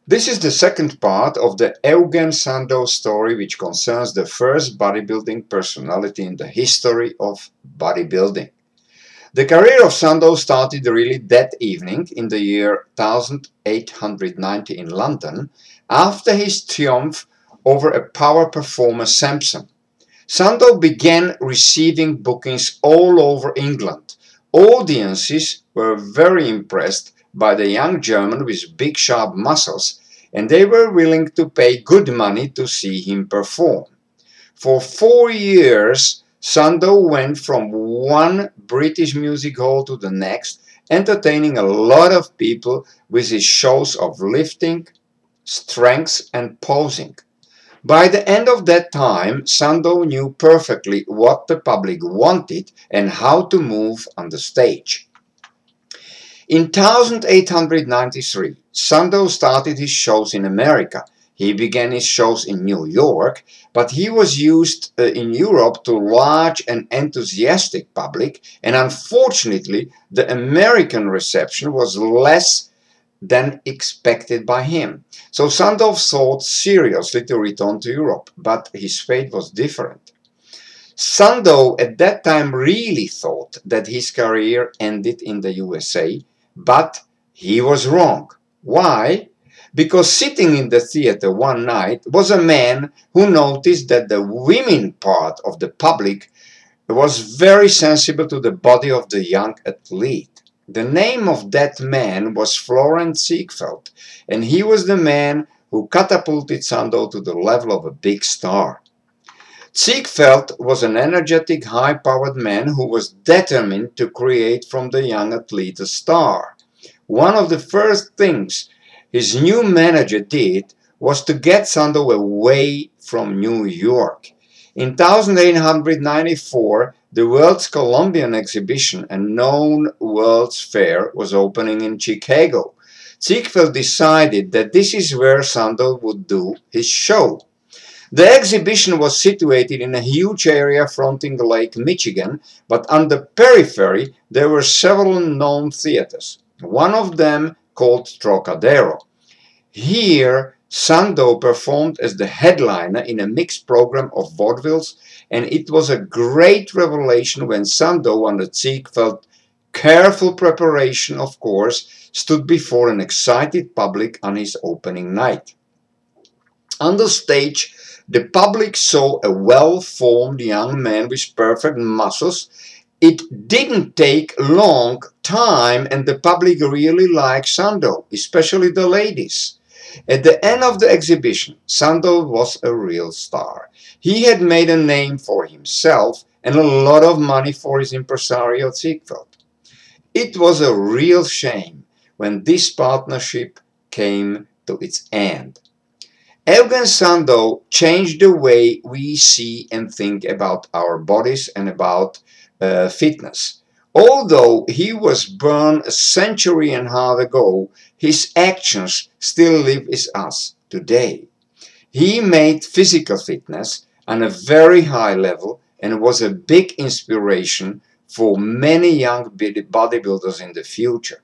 This is the second part of the Eugen Sandow story, which concerns the first bodybuilding personality in the history of bodybuilding. The career of Sandow started really that evening in the year 1890 in London, after his triumph over a power performer Samson. Sandow began receiving bookings all over England. Audiences were very impressed by the young German with big sharp muscles, and they were willing to pay good money to see him perform. For 4 years, Sandow went from one British music hall to the next, entertaining a lot of people with his shows of lifting, strength and posing. By the end of that time, Sandow knew perfectly what the public wanted and how to move on the stage. In 1893, Sandow started his shows in America. He began his shows in New York, but he was used in Europe to large and enthusiastic public, and unfortunately the American reception was less than expected by him. So Sandow thought seriously to return to Europe, but his fate was different. Sandow at that time really thought that his career ended in the USA, but he was wrong. Why? Because sitting in the theater one night was a man who noticed that the women part of the public was very sensible to the body of the young athlete. The name of that man was Florence Ziegfeld, and he was the man who catapulted Sandow to the level of a big star. Ziegfeld was an energetic, high-powered man who was determined to create from the young athlete a star. One of the first things his new manager did was to get Sandow away from New York. In 1894, the World's Columbian Exhibition, a known World's Fair, was opening in Chicago. Ziegfeld decided that this is where Sandow would do his show. The exhibition was situated in a huge area fronting Lake Michigan, but on the periphery there were several known theaters, one of them called Trocadero. Here, Sandow performed as the headliner in a mixed program of vaudevilles, and it was a great revelation when Sandow, under Ziegfeld's careful preparation, of course, stood before an excited public on his opening night. On the stage, the public saw a well-formed young man with perfect muscles. It didn't take a long time, and the public really liked Sandow, especially the ladies. At the end of the exhibition, Sandow was a real star. He had made a name for himself and a lot of money for his impresario Ziegfeld. It was a real shame when this partnership came to its end. Eugen Sandow changed the way we see and think about our bodies and about fitness. Although he was born a century and a half ago, his actions still live with us today. He made physical fitness on a very high level and was a big inspiration for many young bodybuilders in the future.